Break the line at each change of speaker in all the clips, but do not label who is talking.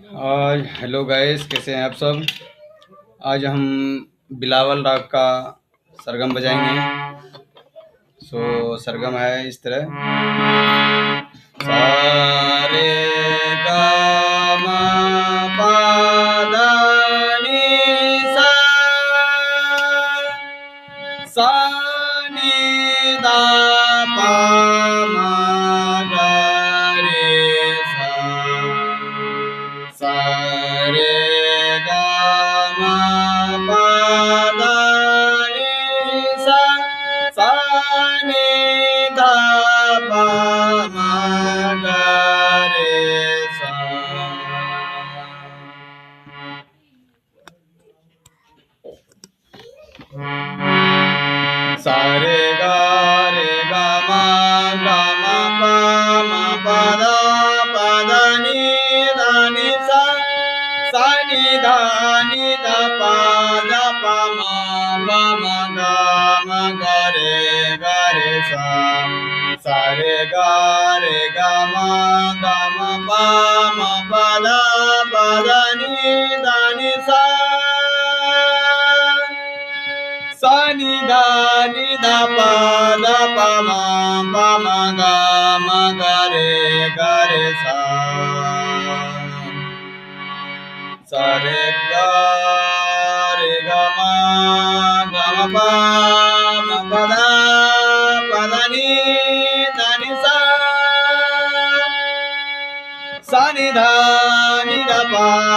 आज hello guys, कैसे हैं आप सब। आज हम बिलावल राग का सरगम बजाएंगे। सरगम है इस तरह। सा रे गा मा पा धा नी सा, सा नी धा पा मा गा रे सा, सा रे गा मा पा धा नी सा, सा नी धा पा मा गा रे सा। सा रे गा मा पा धा नी सा, सा नी धा पा मा गा रे सा, सा रे गा मा पा धा नी सा, सा नी धा पा मा गा रे सा, सा रे गा मा पा धा नी सा, सा नी धा पा मा गा रे सा, सा रे गा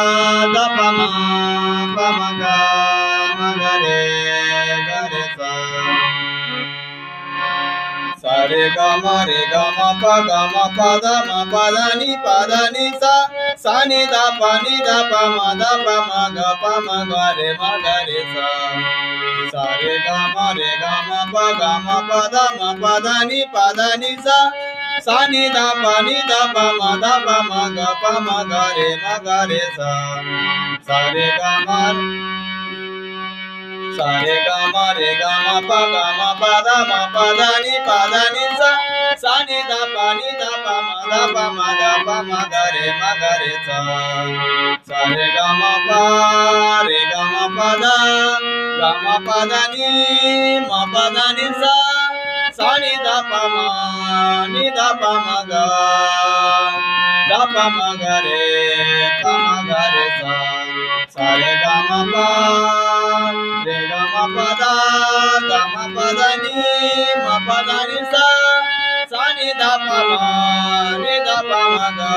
मा पा धा नी सा, सा नी धा पा मा गा रे सा, सा रे गा मा पा धा नी सा, सा नी धा पा मा गा रे सा, सा रे गा मा पा धा नी सा, सा नी धा पा मा गा रे सा, सा रे गा मा पा धा नी सा, सा नी धा पा मा गा रे सा, सा रे गा मा पा धा नी सा, सा नी धा पा मा गा